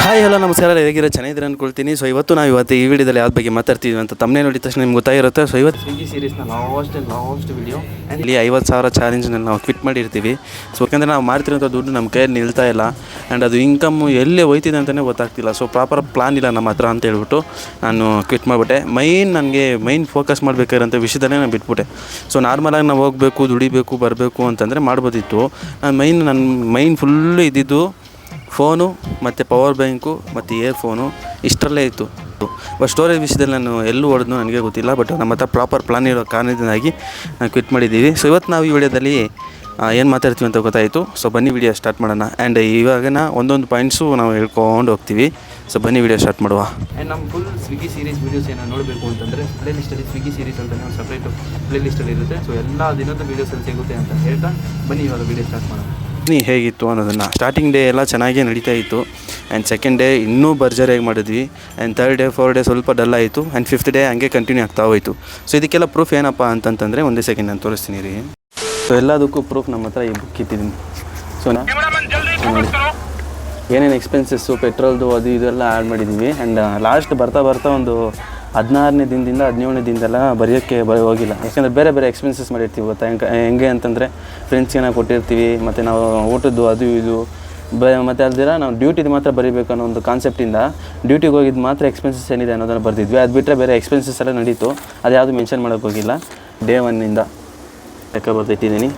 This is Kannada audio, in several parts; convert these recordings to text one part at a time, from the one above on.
ಹಾಯ್ ಹಲೋ ನಮಸ್ಕಾರ, ಹೇಗಿರೋ ಚೆನ್ನಾಗಿದ್ರೆ ಅಂದ್ಕೊಳ್ತೀನಿ. ಸೊ ಇವತ್ತು ಈ ವಿಡಿಯೋದಲ್ಲಿ ಯಾವ್ದು ಬಗ್ಗೆ ಮಾತಾಡ್ತೀವಿ ಅಂತ ತಮ್ಮನೇ ನೋಡಿದ ತಕ್ಷಣ ನಿಮ್ಗೆ ಗೊತ್ತಾಗಿರುತ್ತೆ. ಸೊ ಇವತ್ತು ಸ್ವಿಗ್ಗಿ ಸೀರೀಸ್ನ ಲಾಸ್ಟ್ ವಿಡಿಯೋ ಆ್ಯಂಡ್ ಇಲ್ಲಿ 50,000 ಚಾಲೆಂಜ್ನ ನಾವು ಕ್ವಿಟ್ ಮಾಡಿರ್ತೀವಿ. ಸೊ ಯಾಕಂದರೆ ನಾವು ಮಾಡ್ತಿರೋಂಥ ದುಡ್ಡು ನಮ್ಮ ಕೈಯಲ್ಲಿ ನಿಲ್ತಾ ಇಲ್ಲ ಆ್ಯಂಡ್ ಅದು ಇನ್ಕಮ್ಮು ಎಲ್ಲೇ ಹೋಯ್ತಿದೆ ಅಂತಲೇ ಗೊತ್ತಾಗ್ತಿಲ್ಲ. ಸೊ ಪ್ರಾಪರ್ ಪ್ಲಾನ್ ಇಲ್ಲ ನಮ್ಮ ಹತ್ರ ಅಂತ ಹೇಳ್ಬಿಟ್ಟು ನಾನು ಕ್ವಿಟ್ ಮಾಡಿಬಿಟ್ಟೆ. ನನಗೆ ಮೈನ್ ಫೋಕಸ್ ಮಾಡಬೇಕಾಗಿರೋಂಥ ವಿಷಯದಲ್ಲೇ ನಾನು ಬಿಟ್ಬಿಟ್ಟೆ. ಸೊ ನಾರ್ಮಲಾಗಿ ನಾವು ಹೋಗಬೇಕು, ದುಡಿಬೇಕು, ಬರಬೇಕು ಅಂತಂದರೆ ಮಾಡ್ಬೋದಿತ್ತು. ನನ್ನ ಮೈನ್ ಫುಲ್ಲು ಇದ್ದಿದ್ದು ಫೋನು ಮತ್ತು ಪವರ್ ಬ್ಯಾಂಕು ಮತ್ತು ಇಯರ್ಫೋನು ಇಷ್ಟರಲ್ಲೇ ಇತ್ತು. ಬಟ್ ಸ್ಟೋರೇಜ್ ವಿಷಯದಲ್ಲಿ ನಾನು ಎಲ್ಲೂ ಹೊಡೆದು ನನಗೆ ಗೊತ್ತಿಲ್ಲ. ಬಟ್ ನಮ್ಮ ಹತ್ರ ಪ್ರಾಪರ್ ಪ್ಲಾನ್ ಇರೋ ಕಾರಣದಿಂದಾಗಿ ನಾವು ಕ್ವಿಟ್ ಮಾಡಿದ್ದೀವಿ. ಸೊ ಇವತ್ತು ನಾವು ಈ ವಿಡಿಯೋದಲ್ಲಿ ಏನು ಮಾತಾಡ್ತೀವಿ ಅಂತ ಗೊತ್ತಾಯಿತು. ಸೊ ಬನ್ನಿ ವಿಡಿಯೋ ಸ್ಟಾರ್ಟ್ ಮಾಡೋಣ. ಆ್ಯಂಡ್ ಇವಾಗಿನ ಒಂದೊಂದು ಪಾಯಿಂಟ್ಸು ನಾವು ಹೇಳ್ಕೊಂಡು ಹೋಗ್ತೀವಿ. ಸೊ ಬನ್ನಿ ವಿಡಿಯೋ ಸ್ಟಾರ್ಟ್ ಮಾಡುವ. ಆ್ಯಂಡ್ ನಮ್ಮ ಫುಲ್ ಸ್ವಿಗ್ಗಿ ಸೀರೀಸ್ ವೀಡಿಯೋಸ್ ಏನೋ ನೋಡಬೇಕು ಅಂತಂದರೆ ಪ್ಲೇ ಲಿಸ್ಟಲ್ಲಿ ಸ್ವಿಗ್ಗಿ ಸೀರೀಸ್ ಅಂತಲೇ ಒಂದು ಸಪ್ರೇಟು ಪ್ಲೇ ಲಿಸ್ಟಲ್ಲಿ ಇರುತ್ತೆ. ಸೊ ಎಲ್ಲ ದಿನದ ವೀಡಿಯೋಸಲ್ಲಿ ಸಿಗುತ್ತೆ ಅಂತ ಹೇಳ್ತಾ ಬನ್ನಿ ಇವಾಗ ವಿಡಿಯೋ ಸ್ಟಾರ್ಟ್ ಮಾಡೋಣ. ಹೇಗಿತ್ತು ಅನ್ನೋದನ್ನು ಸ್ಟಾರ್ಟಿಂಗ್ ಡೇ ಎಲ್ಲ ಚೆನ್ನಾಗೇ ನಡೀತಾ ಇತ್ತು. ಆ್ಯಂಡ್ ಸೆಕೆಂಡ್ ಡೇ ಇನ್ನೂ ಭರ್ಜರಿಯಾಗಿ ಮಾಡಿದ್ವಿ. And 3rd day 4th day ಸ್ವಲ್ಪ ಡಲ್ ಆಯಿತು. ಆ್ಯಂಡ್ 5th ಡೇ ಹಂಗೆ ಕಂಟಿನ್ಯೂ ಆಗ್ತಾ ಹೋಯಿತು. ಸೊ ಇದಕ್ಕೆಲ್ಲ ಪ್ರೂಫ್ ಏನಪ್ಪ ಅಂತಂತಂದರೆ ಒಂದೇ ಸೆಕೆಂಡ್ ನಾನು ತೋರಿಸ್ತೀನಿ ರೀ. ಸೊ ಎಲ್ಲದಕ್ಕೂ ಪ್ರೂಫ್ ನಮ್ಮ ಹತ್ರ ಈ ಬುಕ್ ಇಟ್ಟಿದ್ದೀನಿ. ಸೊ ನೋಡಿ ಏನೇನು ಎಕ್ಸ್ಪೆನ್ಸಸ್ಸು ಪೆಟ್ರೋಲ್ದು ಅದು ಇದೆಲ್ಲ ಆ್ಯಡ್ ಮಾಡಿದ್ದೀವಿ. ಆ್ಯಂಡ್ ಲಾಸ್ಟ್ ಬರ್ತಾ ಒಂದು 16ನೇ ದಿನದಿಂದ 17ನೇ ದಿನದೆಲ್ಲ ಬರೆಯೋಕ್ಕೆ ಹೋಗಿಲ್ಲ. ಯಾಕೆಂದರೆ ಬೇರೆ ಬೇರೆ ಎಕ್ಸ್ಪೆನ್ಸಸ್ ಮಾಡಿರ್ತೀವಿ ಗೊತ್ತಾ. ಹೆಂಗೆ ಅಂತಂದರೆ ಫ್ರೆಂಡ್ಸ್ಗೆ ನಾವು ಕೊಟ್ಟಿರ್ತೀವಿ, ಮತ್ತು ನಾವು ಊಟದ್ದು ಅದು ಇದು ಮತ್ತು ಅಲ್ದಿರ ನಾವು ಡ್ಯೂಟಿದು ಮಾತ್ರ ಬರೀಬೇಕು ಅನ್ನೋ ಒಂದು ಕಾನ್ಸೆಪ್ಟಿಂದ ಡ್ಯೂಟಿಗೆ ಹೋಗಿದ್ದು ಮಾತ್ರ ಎಕ್ಸ್ಪೆನ್ಸಸ್ ಏನಿದೆ ಅನ್ನೋದನ್ನು ಬರ್ದಿದ್ವಿ. ಅದು ಬಿಟ್ಟರೆ ಬೇರೆ ಎಕ್ಸ್ಪೆನ್ಸಸ್ ಎಲ್ಲ ನಡೀತು. ಅದು ಯಾವುದು ಮೆನ್ಷನ್ ಮಾಡೋಕ್ಕೆ ಹೋಗಿಲ್ಲ. ಡೇ 1 ಲೆಕ್ಕ ಬರ್ದಿಟ್ಟಿದ್ದೀನಿ,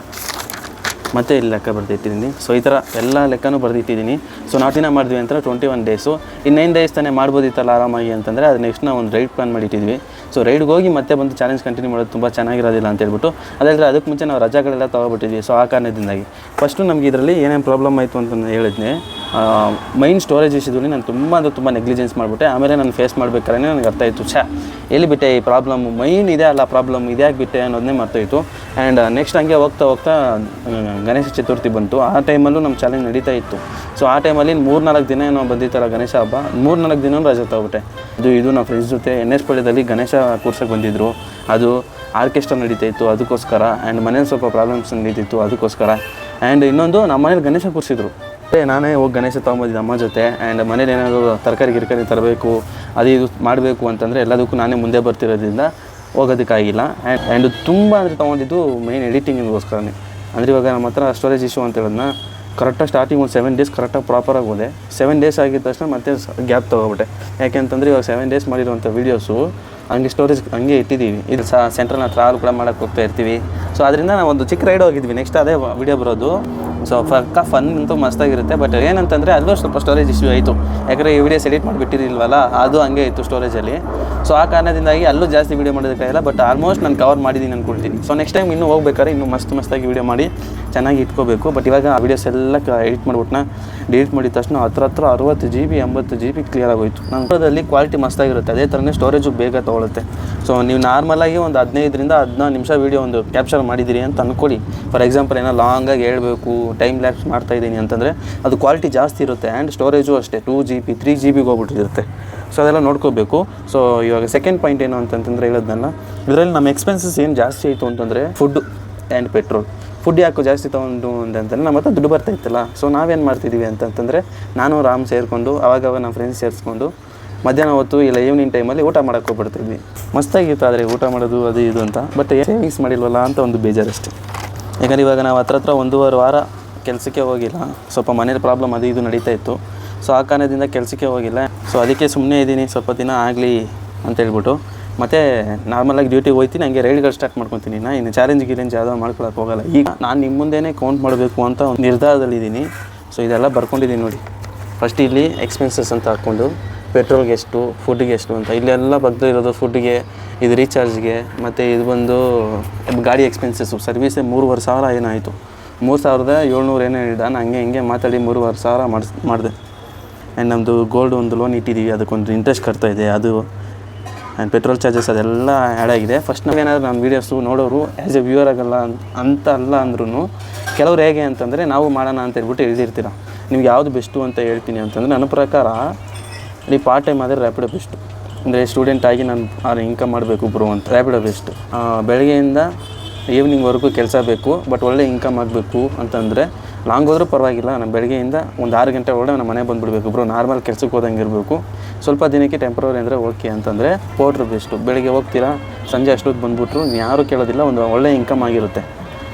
ಮತ್ತು ಇಲ್ಲಿ ಲೆಕ್ಕ ಬರ್ದಿಟ್ಟಿದ್ದೀನಿ. ಸೊ ಈ ಥರ ಎಲ್ಲ ಲೆಕ್ಕನೂ ಬರ್ದಿಟ್ಟಿದ್ದೀನಿ. ಸೊ ನಾವು ದಿನ ಮಾಡಿದ್ವಿ ಅಂತ 21 ಡೇಸು. ಇನ್ನು 9 ಡೇಸ್ ತಾನೇ ಮಾಡ್ಬೋದಿತ್ತಲ್ಲ ಆರಾಮಾಗಿ ಅಂತಂದರೆ ಅದು ನೆಕ್ಸ್ಟ್ ನಾವು ಒಂದು ರೈಡ್ ಪ್ಲಾನ್ ಮಾಡಿಟ್ಟಿದ್ವಿ. ಸೊ ರೈಡ್ಗೆ ಹೋಗಿ ಮತ್ತೆ ಬಂದು ಚಾಲೆಂಜ್ ಕಂಟಿನ್ಯೂ ಮಾಡೋದು ತುಂಬ ಚೆನ್ನಾಗಿರೋದಿಲ್ಲ ಅಂತ ಹೇಳ್ಬಿಟ್ಟು ಅದಾದರೆ ಅದಕ್ಕೆ ಮುಂಚೆ ನಾವು ರಜಾಗಳೆಲ್ಲ ತೊಗೊಬಿಟ್ಟಿದ್ವಿ. ಸೊ ಆ ಕಾರಣದಿಂದಾಗಿ ಫಸ್ಟು ನಮಗೆ ಇದರಲ್ಲಿ ಏನೇನು ಪ್ರಾಬ್ಲಮ್ ಆಯಿತು ಅಂತ ಹೇಳಿದ್ನೆ. ಮೈನ್ ಸ್ಟೋರೇಜ್ ವಿಷಯದಲ್ಲಿ ನಾನು ತುಂಬ ನೆಗ್ಲಿಜೆನ್ಸ್ ಮಾಡಿಬಿಟ್ಟೆ. ಆಮೇಲೆ ನಾನು ಫೇಸ್ ಮಾಡಬೇಕಾದ್ರೆ ನನಗೆ ಅರ್ಥ ಆಯಿತು, ಎಲ್ಲಿ ಬಿಟ್ಟೆ ಈ ಪ್ರಾಬ್ಲಮ್, ಮೈನ್ ಇದೆ ಅಲ್ಲ ಪ್ರಾಬ್ಲಮ್, ಇದ್ಯಾಕೆ ಬಿಟ್ಟೆ ಅನ್ನೋದನ್ನೇ ಮರ್ತಾಯಿತು. ಆ್ಯಂಡ್ ನೆಕ್ಸ್ಟ್ ಹಂಗೆ ಹೋಗ್ತಾ ಗಣೇಶ ಚತುರ್ಥಿ ಬಂತು. ಆ ಟೈಮಲ್ಲೂ ನಮ್ಮ ಚಾಲೆಂಜ್ ನಡೀತಾ ಇತ್ತು. ಸೊ ಆ ಟೈಮಲ್ಲಿ 3-4 ದಿನ ಏನೋ ಬಂದಿತ್ತಲ್ಲ ಗಣೇಶ ಹಬ್ಬ, 3-4 ದಿನ ರಜೆ ತಗೊಬಿಟ್ಟೆ. ಇದು ನಮ್ಮ ಫ್ರೆಂಡ್ಸ್ ಜೊತೆ NS ಪಾಳ್ಯದಲ್ಲಿ ಗಣೇಶ ಕೂರ್ಸೋಕ್ಕೆ ಬಂದಿದ್ದರು. ಅದು ಆರ್ಕೆಸ್ಟ್ರಾ ನಡೀತಾ ಇತ್ತು ಅದಕ್ಕೋಸ್ಕರ. ಆ್ಯಂಡ್ ಮನೇಲಿ ಸ್ವಲ್ಪ ಪ್ರಾಬ್ಲಮ್ಸ್ ನಡೀತಿತ್ತು ಅದಕ್ಕೋಸ್ಕರ. ಆ್ಯಂಡ್ ಇನ್ನೊಂದು ನಮ್ಮ ಮನೇಲಿ ಗಣೇಶ ಕೂರಿಸಿದ್ರು. ನಾನೇ ಹೋಗಿ ಗಣೇಶ ತೊಗೊಂಬಂದಿದ್ದೆ ಅಮ್ಮ ಜೊತೆ. ಆ್ಯಂಡ್ ಮನೇಲಿ ಏನಾದರೂ ತರಕಾರಿ ತರಬೇಕು, ಅದು ಇದು ಮಾಡಬೇಕು ಅಂತಂದರೆ ಎಲ್ಲದಕ್ಕೂ ನಾನೇ ಮುಂದೆ ಬರ್ತಿರೋದ್ರಿಂದ ಹೋಗೋದಕ್ಕಾಗಿಲ್ಲ. ಆ್ಯಂಡ್ ತುಂಬ ಅಂದರೆ ತೊಗೊಂಡಿದ್ದು ಮೈನ್ ಎಡಿಟಿಂಗಿಗೋಸ್ಕರನೇ. ಅಂದರೆ ಇವಾಗ ನಮ್ಮ ಹತ್ರ ಸ್ಟೋರೇಜ್ ಇಶ್ಯೂ ಅಂತ ಹೇಳೋದನ್ನ ಕರೆಕ್ಟಾಗಿ ಸ್ಟಾರ್ಟಿಂಗ್ ಒಂದು 7 ಡೇಸ್ ಕರೆಕ್ಟಾಗಿ ಪ್ರಾಪರಾಗಿ ಹೋದೆ. 7 ಡೇಸ್ ಆಗಿದ ತಕ್ಷಣ ಮತ್ತೆ ಗ್ಯಾಪ್ ತೊಗೊಬಿಟ್ಟೆ. ಯಾಕೆಂತಂದರೆ ಇವಾಗ 7 ಡೇಸ್ ಮಾಡಿರೋಂಥ ವೀಡಿಯೋಸು ಹಂಗೆ ಸ್ಟೋರೇಜ್ ಹಂಗೆ ಇಟ್ಟಿದ್ದೀವಿ. ಇದು ಸೆಂಟ್ರನ್ನ ಟ್ರಾವೆಲ್ ಕೂಡ ಮಾಡೋಕ್ಕೆ ಹೋಗ್ತಾ ಇರ್ತೀವಿ. ಸೊ ಅದರಿಂದ ನಾವು ಒಂದು ಚಿಕ್ಕ ರೈಡ್ ಹೋಗಿದ್ವಿ. ನೆಕ್ಸ್ಟ್ ಅದೇ ವೀಡಿಯೋ ಬರೋದು. ಸೊ ಫನ್ ಅಂತೂ ಮಸ್ತಾಗಿರುತ್ತೆ. ಬಟ್ ಏನಂತಂದರೆ ಅಲ್ಲೂ ಸ್ವಲ್ಪ ಸ್ಟೋರೇಜ್ ಇಶ್ಯೂ ಆಯಿತು. ಯಾಕಂದರೆ ಈ ವಿಡಿಯೋಸ್ ಎಡಿಟ್ ಮಾಡಿಬಿಟ್ಟಿರಲಿಲ್ವಲ್ಲ, ಅದು ಹಂಗೆ ಇತ್ತು ಸ್ಟೋರೇಜಲ್ಲಿ. ಸೊ ಆ ಕಾರಣದಿಂದಾಗಿ ಅಲ್ಲೂ ಜಾಸ್ತಿ ವೀಡಿಯೋ ಮಾಡೋದಕ್ಕಾಗಿಲ್ಲ. ಬಟ್ ಆಲ್ಮೋಸ್ಟ್ ನಾನು ಕವರ್ ಮಾಡಿದ್ದೀನಿ ಅಂದ್ಕೊಳ್ತೀನಿ. ಸೊ ನೆಕ್ಸ್ಟ್ ಟೈಮ್ ಇನ್ನೂ ಹೋಗ್ಬೇಕಾದ್ರೆ ಇನ್ನೂ ಮಸ್ತಾಗಿ ವೀಡಿಯೋ ಮಾಡಿ ಚೆನ್ನಾಗಿ ಇಟ್ಕೋಬೇಕು. ಬಟ್ ಇವಾಗ ಆ ವೀಡಿಯೋಸ್ ಎಲ್ಲ ಎಡಿಟ್ ಮಾಡಿಬಿಟ್ಟು ಡಿಲೀಟ್ ಮಾಡಿದ ತಕ್ಷಣ ಹತ್ರ 60 GB 80 GB ಕ್ಲಿಯರ್ ಆಗೋಯ್ತು. ನಂತರದಲ್ಲಿ ಕ್ವಾಲಿಟಿ ಮಸ್ತಾಗಿರುತ್ತೆ. ಅದೇ ಥರನೇ ಸ್ಟೋರೇಜು ಬೇಗ ತೊಗೊಳುತ್ತೆ. ಸೊ ನೀವು ನಾರ್ಮಲಾಗಿ ಒಂದು 15ರಿಂದ 14 ನಿಮಿಷ ವೀಡಿಯೋ ಒಂದು ಕ್ಯಾಪ್ಚರ್ ಮಾಡಿದ್ದೀರಿ ಅಂತ ಅಂದ್ಕೊಳ್ಳಿ. ಫಾರ್ ಎಕ್ಸಾಂಪಲ್ ಏನೋ ಲಾಂಗಾಗಿ ಹೇಳ್ಬೇಕು, ಟೈಮ್ ಲ್ಯಾಪ್ಸ್ ಮಾಡ್ತಾಯಿದ್ದೀನಿ ಅಂತಂದರೆ ಅದು ಕ್ವಾಲಿಟಿ ಜಾಸ್ತಿ ಇರುತ್ತೆ. ಆ್ಯಂಡ್ ಸ್ಟೋರೇಜು ಅಷ್ಟೇ 2 GB 3 GB ಹೋಗ್ಬಿಟ್ಟಿರುತ್ತೆ. ಸೊ ಅದೆಲ್ಲ ನೋಡ್ಕೋಬೇಕು. ಸೊ ಇವಾಗ ಸೆಕೆಂಡ್ ಪಾಯಿಂಟ್ ಏನು ಅಂತಂತಂದರೆ ಹೇಳೋದನ್ನ, ಇದರಲ್ಲಿ ನಮ್ಮ ಎಕ್ಸ್ಪೆನ್ಸಸ್ ಏನು ಜಾಸ್ತಿ ಆಯಿತು ಅಂತಂದರೆ ಫುಡ್ಡು ಆ್ಯಂಡ್ ಪೆಟ್ರೋಲ್. ಫುಡ್ ಯಾಕೋ ಜಾಸ್ತಿ ತೊಗೊಂಡು ಅಂತಂದರೆ ನಮ್ಮ ಹತ್ರ ದುಡ್ಡು ಬರ್ತಾಯಿತ್ತಲ್ಲ. ಸೊ ನಾವೇನು ಮಾಡ್ತಿದ್ದೀವಿ ಅಂತಂತಂದರೆ ನಾನು ರಾಮ್ ಸೇರಿಕೊಂಡು ಅವಾಗ ನಮ್ಮ ಫ್ರೆಂಡ್ಸ್ ಸೇರಿಸ್ಕೊಂಡು ಮಧ್ಯಾಹ್ನ ಹೊತ್ತು ಇಲ್ಲ ಈವ್ನಿಂಗ್ ಟೈಮಲ್ಲಿ ಊಟ ಮಾಡೋಕ್ಕೆ ಹೋಗ್ಬಿಡ್ತಿದ್ವಿ. ಮಸ್ತಾಗಿತ್ತು ಆದರೆ ಊಟ ಮಾಡೋದು ಅದು ಇದು ಅಂತ. ಬಟ್ ಸೇವಿಂಗ್ಸ್ ಮಾಡಿಲ್ವಲ್ಲ ಅಂತ ಒಂದು ಬೇಜಾರಷ್ಟೇ. ಯಾಕಂದರೆ ಇವಾಗ ನಾವು ಹತ್ರ 1.5 ವಾರ ಕೆಲಸಕ್ಕೆ ಹೋಗಿಲ್ಲ. ಸ್ವಲ್ಪ ಮನೇಲಿ ಪ್ರಾಬ್ಲಮ್ ಅದು ಇದು ನಡೀತಾ ಇತ್ತು. ಸೊ ಆ ಕಾರಣದಿಂದ ಕೆಲಸಕ್ಕೆ ಹೋಗಿಲ್ಲ. ಸೊ ಅದಕ್ಕೆ ಸುಮ್ಮನೆ ಇದ್ದೀನಿ, ಸ್ವಲ್ಪ ದಿನ ಆಗಲಿ ಅಂತೇಳ್ಬಿಟ್ಟು ಮತ್ತು ನಾರ್ಮಲಾಗಿ ಡ್ಯೂಟಿಗೆ ಹೋಗ್ತೀನಿ. ಹಂಗೆ ರೈಡ್ಗಳು ಸ್ಟಾರ್ಟ್ ಮಾಡ್ಕೊತೀನಿ. ಇನ್ನು ಚಾಲೆಂಜ್ ಯಾವುದೋ ಮಾಡ್ಕೊಳಕ್ಕೆ ಹೋಗಲ್ಲ. ಈಗ ನಾನು ನಿಮ್ಮ ಮುಂದೆನೇ ಕೌಂಟ್ ಮಾಡಬೇಕು ಅಂತ ಒಂದು ನಿರ್ಧಾರದಲ್ಲಿದ್ದೀನಿ. ಸೊ ಇದೆಲ್ಲ ಬರ್ಕೊಂಡಿದ್ದೀನಿ ನೋಡಿ. ಫಸ್ಟ್ ಇಲ್ಲಿ ಎಕ್ಸ್ಪೆನ್ಸಸ್ ಅಂತ ಹಾಕ್ಕೊಂಡು ಪೆಟ್ರೋಲ್ಗೆ ಎಷ್ಟು, ಫುಡ್ಗೆ ಎಷ್ಟು ಅಂತ ಇಲ್ಲೆಲ್ಲ ಇರೋದು. ಫುಡ್ಗೆ, ಇದು ರೀಚಾರ್ಜ್ಗೆ, ಮತ್ತು ಇದು ಬಂದು ಗಾಡಿ ಎಕ್ಸ್ಪೆನ್ಸಸ್ಸು. ಸರ್ವೀಸೇ 3,500 ಏನಾಯಿತು. 3,700 ಏನೋ ಹೇಳಿದ. ನಾನು ಹಂಗೆ ಮಾತಾಡಿ 3,500 ಮಾಡಿದೆ. ಆ್ಯಂಡ್ ನಮ್ಮದು ಗೋಲ್ಡ್ ಒಂದು ಲೋನ್ ಇಟ್ಟಿದ್ದೀವಿ, ಅದಕ್ಕೊಂದು ಇಂಟ್ರೆಸ್ಟ್ ಕಟ್ತಾಯಿದೆ ಅದು. ಆ್ಯಂಡ್ ಪೆಟ್ರೋಲ್ ಚಾರ್ಜಸ್ ಅದೆಲ್ಲ ಆ್ಯಡ್ ಆಗಿದೆ. ಫಸ್ಟ್ ನಾವೇನಾದರೂ ನಮ್ಮ ವೀಡಿಯೋಸು ನೋಡೋರು ಆ್ಯಸ್ ಎ ವ್ಯೂವರ್ ಆಗಲ್ಲ ಅಂತ ಅಲ್ಲ ಅಂದ್ರೂ ಕೆಲವ್ರು ಹೇಗೆ ಅಂತಂದರೆ ನಾವು ಮಾಡೋಣ ಅಂತ ಹೇಳ್ಬಿಟ್ಟು ಎಳ್ದಿರ್ತೀರ. ನಿಮ್ಗೆ ಯಾವುದು ಬೆಸ್ಟು ಅಂತ ಹೇಳ್ತೀನಿ ಅಂತಂದರೆ ನನ್ನ ಪ್ರಕಾರ ನೀವು ಪಾರ್ಟ್ ಟೈಮ್ ಆದರೆ ರ್ಯಾಪಿಡೋ ಬೆಸ್ಟು. ಅಂದರೆ ಸ್ಟೂಡೆಂಟಾಗಿ ನಾನು ಇನ್ಕಮ್ ಮಾಡಬೇಕು ಬ್ರೋ ಅಂತ ರ್ಯಾಪಿಡೋ ಬೆಸ್ಟು. ಬೆಳಗ್ಗೆಯಿಂದ ಈವ್ನಿಂಗ್ವರೆಗೂ ಕೆಲಸ ಬೇಕು, ಬಟ್ ಒಳ್ಳೆ ಇನ್ಕಮ್ ಆಗಬೇಕು ಅಂತಂದರೆ ಲಾಂಗ್ ಹೋದರೂ ಪರವಾಗಿಲ್ಲ, ನಾನು ಬೆಳಗ್ಗೆಯಿಂದ ಒಂದು 6 ಗಂಟೆ ಒಳಗೆ ನಮ್ಮ ಮನೆ ಬಂದುಬಿಡ್ಬೇಕು ಬ್ರೋ. ನಾರ್ಮಲ್ ಕೆಲಸಕ್ಕೆ ಹೋದಂಗೆ ಇರಬೇಕು. ಸ್ವಲ್ಪ ದಿನಕ್ಕೆ ಟೆಂಪ್ರವರಿ ಅಂದರೆ ಓಕೆ ಅಂತಂದರೆ ಪೌಡ್ರ್ ಬೆಸ್ಟು. ಬೆಳಗ್ಗೆ ಹೋಗ್ತೀರಾ, ಸಂಜೆ ಅಷ್ಟೊತ್ತು ಬಂದುಬಿಟ್ರು ಯಾರೂ ಕೇಳೋದಿಲ್ಲ, ಒಂದು ಒಳ್ಳೆ ಇನ್ಕಮ್ ಆಗಿರುತ್ತೆ.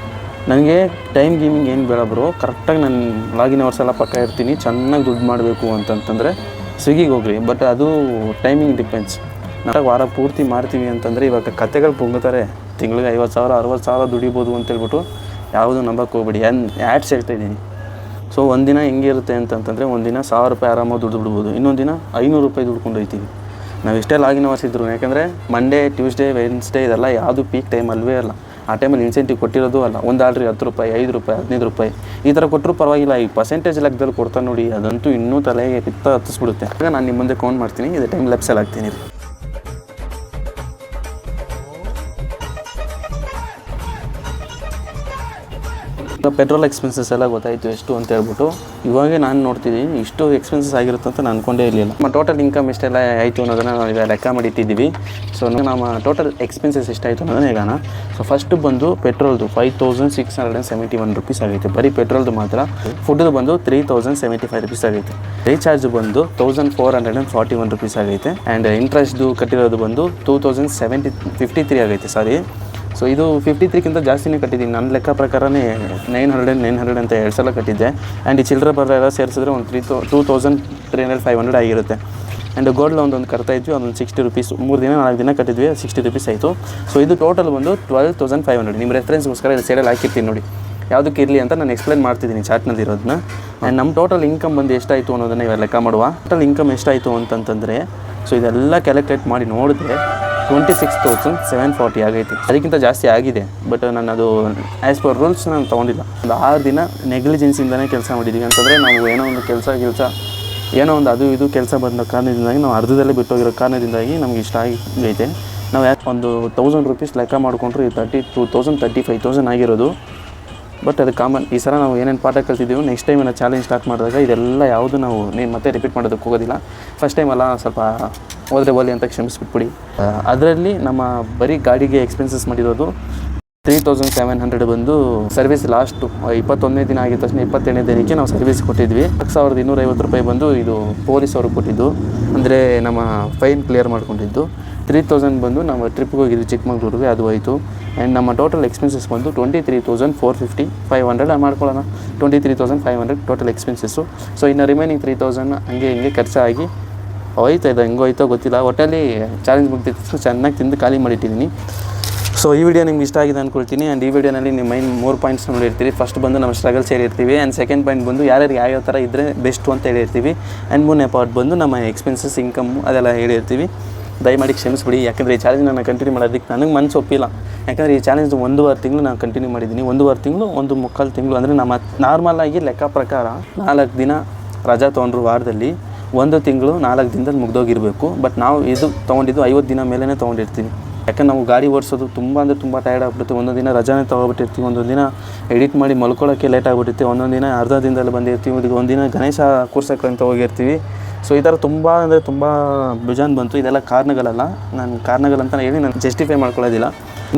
ನನಗೆ ಟೈಮ್ ಗೇಮಿಂಗ್ ಏನು ಬೇಡ ಬ್ರೋ, ಕರೆಕ್ಟಾಗಿ ನಾನು ಲಾಗಿನ್ ಅವರ್ಸ್ ಎಲ್ಲ ಪಕ್ಕ ಇರ್ತೀನಿ. ಚೆನ್ನಾಗಿ ದುಡ್ಡು ಮಾಡಬೇಕು ಅಂತಂತಂದರೆ ಸ್ವಿಗ್ಗಿಗೆ ಹೋಗ್ರಿ, ಬಟ್ ಅದು ಟೈಮಿಂಗ್ ಡಿಪೆಂಡ್ಸ್. ನಾವು ವಾರ ಪೂರ್ತಿ ಮಾಡ್ತೀವಿ ಅಂತಂದರೆ ಇವಾಗ ಕತೆಗಳು ಪುಂಗುತ್ತಾರೆ, ತಿಂಗಳಿಗೆ 50,000 60,000 ದುಡಿಬೋದು ಅಂತೇಳ್ಬಿಟ್ಟು ಯಾವುದು ನಂಬಕ್ಕೆ ಹೋಗ್ಬೇಡಿ. ಆ್ಯಡ್ಸ್ ಹೇಳ್ತಾಯಿದ್ದೀನಿ. ಸೊ ಒಂದಿನ ಹೆಂಗಿರುತ್ತೆ ಅಂತಂತಂದರೆ ಒಂದಿನ 1,000 ರೂಪಾಯಿ ಆರಾಮಾಗಿ ದುಡ್ಡು ಬಿಡ್ಬೋದು, ಇನ್ನೊಂದು ದಿನ 500 ರೂಪಾಯಿ ದುಡ್ಕೊಂಡು ಹೋಗ್ತೀವಿ. ನಾವು ಎಷ್ಟೇ ಲಾಗಿನ್ ಅವರ್ಸ್ ಇದ್ರು, ಯಾಕಂದರೆ ಮಂಡೇ ಟ್ಯೂಸ್ಡೇ ವೆನ್ಸ್ಡೇ ಇದೆಲ್ಲ ಯಾವುದು ಪೀಕ್ ಟೈಮ್ ಅಲ್ವೇ ಅಲ್ಲ. ಆ ಟೈಮಲ್ಲಿ ಇನ್ಸೆಂಟಿವ್ ಕೊಟ್ಟಿರೋದು ಅಲ್ಲ. ಒಂದು ಆರ್ಡ್ರಿಗೆ 10 ರೂಪಾಯಿ 5 ರೂಪಾಯಿ 15 ರೂಪಾಯಿ ಈ ಥರ ಕೊಟ್ಟರು ಪರವಾಗಿಲ್ಲ. ಈ ಪರ್ಸೆಂಟೇಜ್ ಲೆಕ್ಕದಲ್ಲಿ ಕೊಡ್ತಾ ನೋಡಿ, ಅದಂತೂ ಇನ್ನೂ ತಲೆಗೆ ಹತ್ತಿಸ್ಬಿಡುತ್ತೆ. ಈಗ ನಾನು ನಿಮ್ಮ ಮುಂದೆ ಕೌಂಟ್ ಮಾಡ್ತೀನಿ, ಇದು ಟೈಮ್ ಲ್ಯಾಪ್ಸಲ್ಲಿ ಹಾಕ್ತೀನಿ. ಪೆಟ್ರೋಲ್ ಎಕ್ಸ್ಪೆನ್ಸಸ್ ಎಲ್ಲ ಗೊತ್ತಾಯಿತು ಎಷ್ಟು ಅಂತ ಹೇಳ್ಬಿಟ್ಟು. ಇವಾಗ ನಾನು ನೋಡ್ತಿದ್ದೀನಿ ಇಷ್ಟು ಎಕ್ಸ್ಪೆನ್ಸಸ್ ಆಗಿರುತ್ತೆ ಅಂತ ನಾನು ಅಂದ್ಕೊಂಡೇ ಇರಲಿಲ್ಲ. ನಮ್ಮ ಟೋಟಲ್ ಇನ್ಕಮ್ ಎಷ್ಟೆಲ್ಲ ಆಯಿತು ಅನ್ನೋದನ್ನು ನಾವು ಈಗ ಲೆಕ್ಕ ಮಾಡಿಟ್ಟಿದ್ದೀವಿ. ಸೊ ನಮ್ಮ ಟೋಟಲ್ ಎಕ್ಸ್ಪೆನ್ಸಸ್ ಎಷ್ಟಾಯಿತು ಅನ್ನೋದನ್ನ ಹೇಗೋಣ. ಸೊ ಫಸ್ಟು ಬಂದು ಪೆಟ್ರೋಲ್ದು 5,671 ರುಪೀಸ್ ಆಗೈತೆ, ಬರೀ ಪೆಟ್ರೋಲ್ದು ಮಾತ್ರ. ಫುಡ್ದು ಬಂದು 3,075 ರುಪೀಸ್ ಆಗೈತೆ. ರೀಚಾರ್ಜ್ ಬಂದು 1,441 ರುಪೀಸ್ ಆಗೈತೆ. ಆ್ಯಂಡ್ ಇಂಟ್ರೆಸ್ಟ್ದು ಕಟ್ಟಿರೋದು ಬಂದು 2,053 ಆಗೈತೆ. ಸಾರಿ, ಸೊ ಇದು 53ಕ್ಕಿಂತ ಜಾಸ್ತಿನೇ ಕಟ್ಟಿದ್ದೀನಿ. ನನ್ನ ಲೆಕ್ಕ ಪ್ರಕಾರನೇ 900 ಅಂತ 2 ಸಲ ಕಟ್ಟಿದ್ದೆ. ಆ್ಯಂಡ್ ಈ ಚಿಲ್ಲರೆ ಬರೆಲ್ಲ ಸೇರಿಸಿದ್ರೆ ಒಂದು 2,300-500 ಆಗಿರುತ್ತೆ. ಆ್ಯಂಡ್ ಗೋಲ್ಡ್ ಒಂದೊಂದು ಕಟ್ತಾ ಇದ್ವಿ, ಅದೊಂದು 60 ರುಪೀಸ್. 3 ದಿನ 4 ದಿನ ಕಟ್ಟಿದ್ವಿ, 60 ರುಪೀಸ್ ಆಯಿತು. ಸೊ ಇದು ಟೋಟಲ್ ಬಂದು 12,500. ನಿಮ್ಮ ರೆಫರೆನ್ಸ್ಗೋಸ್ಕರ ಇದು ಸೈಡಲ್ಲಿ ಹಾಕಿರ್ತೀನಿ ನೋಡಿ, ಯಾವುದಕ್ಕೆ ಇರಲಿ ಅಂತ ನಾನು ಎಕ್ಸ್ಪ್ಲೇನ್ ಮಾಡ್ತಿದ್ದೀನಿ ಚಾರ್ಟ್ನಲ್ಲಿ ಇರೋದನ್ನ. ಆ್ಯಂಡ್ ನಮ್ಮ ಟೋಟಲ್ ಇನ್ಕಮ್ ಬಂದು ಎಷ್ಟಾಯಿತು ಅನ್ನೋದನ್ನು ಇವಾಗ ಲೆಕ್ಕ ಮಾಡುವ. ಟೋಟಲ್ ಇನ್ಕಮ್ ಎಷ್ಟಾಯಿತು ಅಂತಂತಂದರೆ, ಸೊ ಇದೆಲ್ಲ ಕ್ಯಾಲ್ಕುಲೇಟ್ ಮಾಡಿ ನೋಡಿದ್ರೆ 26,740 ಆಗೈತಿ. ಅದಕ್ಕಿಂತ ಜಾಸ್ತಿ ಆಗಿದೆ, ಬಟ್ ನಾನು ಅದು ಆ್ಯಸ್ ಪರ್ ರೂಲ್ಸ್ ನಾನು ತೊಗೊಂಡಿಲ್ಲ. ಒಂದು 6 ದಿನ ನೆಗ್ಲಿಜೆನ್ಸಿಂದನೇ ಕೆಲಸ ಮಾಡಿದ್ದೀವಿ ಅಂತಂದರೆ, ನಾವು ಏನೋ ಒಂದು ಏನೋ ಒಂದು ಅದು ಇದು ಕೆಲಸ ಬಂದ ಕಾರಣದಿಂದಾಗಿ, ನಾವು ಅರ್ಧದಲ್ಲೇ ಬಿಟ್ಟೋಗಿರೋ ಕಾರಣದಿಂದಾಗಿ ನಮ್ಗೆ ಇಷ್ಟ ಆಗೈತೆ. ನಾವು ಒಂದು 1,000 ರುಪೀಸ್ ಲೆಕ್ಕ ಮಾಡಿಕೊಂಡ್ರೆ 32,000 35,000 ಆಗಿರೋದು. ಬಟ್ ಅದು ಕಾಮನ್. ಈ ಸಲ ನಾವು ಏನೇನು ಪಾಠ ಕಲ್ತಿದ್ದೀವಿ, ನೆಕ್ಸ್ಟ್ ಟೈಮ್ ಏನೋ ಚಾಲೆಂಜ್ ಸ್ಟಾರ್ಟ್ ಮಾಡಿದಾಗ ಇದೆಲ್ಲ ಯಾವುದು ನಾವು ಮತ್ತೆ ರಿಪೀಟ್ ಮಾಡೋದಕ್ಕೆ ಹೋಗೋದಿಲ್ಲ. ಫಸ್ಟ್ ಟೈಮೆಲ್ಲ ಸ್ವಲ್ಪ ಹೋದರೆ ಓಲಿ ಅಂತ ಕ್ಷಮಿಸ್ಬಿಟ್ಬಿಡಿ. ಅದರಲ್ಲಿ ನಮ್ಮ ಬರೀ ಗಾಡಿಗೆ ಎಕ್ಸ್ಪೆನ್ಸಸ್ ಮಾಡಿರೋದು 3,700 ಬಂದು ಸರ್ವಿಸ್. ಲಾಸ್ಟು 21ನೇ ದಿನ ಆಗಿದ ತಕ್ಷಣ 27ನೇ ದಿನಕ್ಕೆ ನಾವು ಸರ್ವಿಸ್ ಕೊಟ್ಟಿದ್ವಿ. 1,250 ರೂಪಾಯಿ ಬಂದು ಇದು ಪೊಲೀಸ್ ಅವ್ರಿಗೆ ಕೊಟ್ಟಿದ್ದು, ಅಂದರೆ ನಮ್ಮ ಫೈನ್ ಕ್ಲಿಯರ್ ಮಾಡ್ಕೊಂಡಿದ್ದು. 3,000 ಬಂದು ನಾವು ಟ್ರಿಪ್ಗೆ ಹೋಗಿದ್ವಿ ಚಿಕ್ಕಮಗಳೂರಿಗೆ, ಅದು ಹೋಯಿತು. ಆ್ಯಂಡ್ ನಮ್ಮ ಟೋಟಲ್ ಎಕ್ಸ್ಪೆನ್ಸಸ್ ಬಂದು 23,450 500 ಮಾಡ್ಕೊಳ್ಳೋಣ. 23,500 ಟೋಟಲ್ ಎಕ್ಸ್ಪೆನ್ಸಸ್ಸು. ಸೊ ಇನ್ನು ರಿಮೈನಿಂಗ್ 3,000 ಹಂಗೆ ಹಿಂಗೆ ಖರ್ಚಾಗಿ ಹೋಯ್ತಾ ಇದೆ. ಹೆಂಗೆ ಹೋಯ್ತೋ ಗೊತ್ತಿಲ್ಲ, ಒಟ್ಟಲ್ಲಿ ಚಾಲೆಂಜ್ ಮುಗ್ದಿತ್ತು, ಚೆನ್ನಾಗಿ ತಿಂದು ಖಾಲಿ ಮಾಡಿಟ್ಟಿದ್ದೀನಿ. ಸೊ ಈ ವಿಡಿಯೋ ನಿಮ್ಗೆ ಇಷ್ಟ ಆಗಿದೆ ಅಂದ್ಕೊಳ್ತೀನಿ. ಆ್ಯಂಡ್ ಈ ವಿಡಿಯೋನಲ್ಲಿ ನಿಮ್ಮ ಮೈನ್ 3 ಪಾಯಿಂಟ್ಸ್ ನೋಡಿರ್ತೀವಿ. ಫಸ್ಟ್ ಬಂದು ನಮ್ಮ ಸ್ಟ್ರಗಲ್ಸ್ ಹೇಳಿರ್ತೀವಿ. ಆ್ಯಂಡ್ ಸೆಕೆಂಡ್ ಪಾಯಿಂಟ್ ಬಂದು ಯಾರ್ಯಾರಿಗೆ ಯಾವ ಥರ ಇದ್ದರೆ ಬೆಸ್ಟು ಅಂತ ಹೇಳಿರ್ತೀವಿ. ಆ್ಯಂಡ್ 3ನೇ ಪಾರ್ಟ್ ಬಂದು ನಮ್ಮ ಎಕ್ಸ್ಪೆನ್ಸಸ್ ಇನ್ಕಮ್ಮು ಅದೆಲ್ಲ ಹೇಳಿರ್ತೀವಿ. ದಯಮಾಡಿ ಕ್ಷಮಿಸ್ಬಿಡಿ, ಯಾಕಂದರೆ ಈ ಚಾಲೆಂಜ್ ನಾನು ಕಂಟಿನ್ಯೂ ಮಾಡೋದಕ್ಕೆ ನನಗೆ ಮನಸ್ಸು ಒಪ್ಪಿಲ್ಲ. ಯಾಕಂದರೆ ಈ ಚಾಲೆಂಜ್ 1.5 ತಿಂಗಳು ನಾನು ಕಂಟಿನ್ಯೂ ಮಾಡಿದ್ದೀನಿ. 1.5 ತಿಂಗಳು 1.25 ತಿಂಗಳು ಅಂದರೆ ನಮ್ಮ ನಾರ್ಮಲಾಗಿ ಲೆಕ್ಕ ಪ್ರಕಾರ 4 ದಿನ ರಜಾ ತೊಗೊಂಡ್ರು ವಾರದಲ್ಲಿ, 1 ತಿಂಗಳು 4 ದಿನದಲ್ಲಿ ಮುಗ್ದೋಗಿರಬೇಕು. ಬಟ್ ನಾವು ಇದು ತೊಗೊಂಡಿದ್ದು 50 ದಿನ ಮೇಲೇ ತೊಗೊಂಡಿರ್ತೀವಿ. ಯಾಕಂದ್ರೆ ನಾವು ಗಾಡಿ ಓಡಿಸೋದು ತುಂಬ ಅಂದರೆ ತುಂಬ ಟೈರ್ಡ್ ಆಗಿಬಿಡುತ್ತೆ. ಒಂದೊಂದು ದಿನ ರಜಾನೇ ತೊಗೊಬಿಟ್ಟಿರ್ತೀವಿ, ಒಂದೊಂದು ದಿನ ಎಡಿಟ್ ಮಾಡಿ ಮಲ್ಕೊಳ್ಳೋಕ್ಕೆ ಲೇಟ್ ಆಗಿಬಿಡುತ್ತೆ, ಒಂದೊಂದು ದಿನ ಅರ್ಧ ದಿನದಲ್ಲಿ ಬಂದಿರ್ತೀವಿ, ಒಂದು ದಿನ ಗಣೇಶ ಕೂರ್ಸೋಕ್ಕಂತ ಹೋಗಿರ್ತೀವಿ. ಸೊ ಈ ಥರ ತುಂಬ ಅಂದರೆ ತುಂಬ ಬೇಜಾನ್ ಬಂತು. ಇದೆಲ್ಲ ಕಾರಣಗಳಲ್ಲ, ನಾನು ಕಾರಣಗಳಂತ ಹೇಳಿ ನಾನು ಜಸ್ಟಿಫೈ ಮಾಡ್ಕೊಳ್ಳೋದಿಲ್ಲ.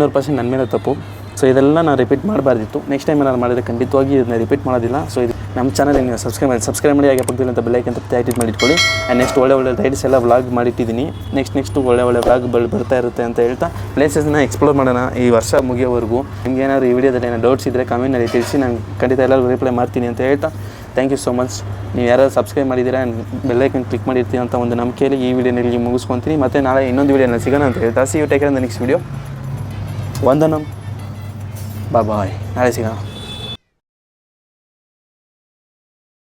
100% ನನ್ನ ಮೇಲೆ ತಪ್ಪು. ಸೊ ಇದೆಲ್ಲ ನಾನು ರಿಪೀಟ್ ಮಾಡಬಾರ್ದಿತ್ತು. ನೆಕ್ಸ್ಟ್ ಟೈಮ್ ನಾನು ಮಾಡಿದರೆ ಖಂಡಿತವಾಗಿ ಇದನ್ನ ರಿಪೀಟ್ ಮಾಡೋದಿಲ್ಲ. ಸೊ ಇದು ನಮ್ಮ ಚಾನಲ್ ನೀವು ಸಬ್ಸ್ಕ್ರೈಬ್ ಮಾಡಿ, ಹಾಗೆ ಪಕ್ಕದಲ್ಲಿ ಅಂತ ಬೆಲ್ಲೈಕನ್ ಅಂತ ಆ್ಯಕ್ಟಿವೇಟ್ ಮಾಡಿಟ್ಕೊಳ್ಳಿ. ಆ್ಯಂಡ್ ನೆಕ್ಸ್ಟ್ ಒಳ್ಳೆ ರೈಡ್ಸ್ ಎಲ್ಲ ವ್ಲಾಗ್ ಮಾಡಿಟ್ಟಿದ್ದೀನಿ. ನೆಕ್ಸ್ಟ್ ಒಳ್ಳೆ ವ್ಲಾಗ್ ಬರ್ತಾ ಇರುತ್ತೆ ಅಂತ ಹೇಳ್ತಾ ಪ್ಲೇಸಸ್ನ ಎಕ್ಸ್ಪ್ಲೋರ್ ಮಾಡೋಣ ಈ ವರ್ಷ ಮುಗಿಯೋವರೆಗೂ. ನಿಮ್ಗೆ ಏನಾದರೂ ಈ ವಿಡಿಯೋದಲ್ಲಿ ಏನೋ ಡೌಟ್ಸ್ ಇದ್ದರೆ ಕಮೆಂಟ್ನಲ್ಲಿ ತಿಳಿಸಿ, ನಾನು ಖಂಡಿತ ಎಲ್ಲರಿಗೂ ರಿಪ್ಲೈ ಮಾಡ್ತೀನಿ ಅಂತ ಹೇಳ್ತಾ ಥ್ಯಾಂಕ್ ಯು ಸೋ ಮಚ್. ನೀವು ಯಾರು ಸಬ್ಸ್ಕ್ರೈಬ್ ಮಾಡಿದ್ದೀರಾ, ಬೆಲ್ಲೈಕನ್ ಕ್ಲಿಕ್ ಮಾಡಿರ್ತೀವಿ ಅಂತ ಒಂದು ನಂಬಿಕೆಯಲ್ಲಿ ಈ ವಿಡಿಯೋನಲ್ಲಿ ಮುಗಿಸ್ಕೊತೀನಿ. ಮತ್ತು ನಾಳೆ ಇನ್ನೊಂದು ವಿಡಿಯೋನಲ್ಲಿ ಸಿಗೋಣ ಅಂತ ಹೇಳ್ತಾ see you take care in the next video. ವಂದನಂ, ಬಾಯ್, ನಾಳೆ ಸಿಗೋಣ.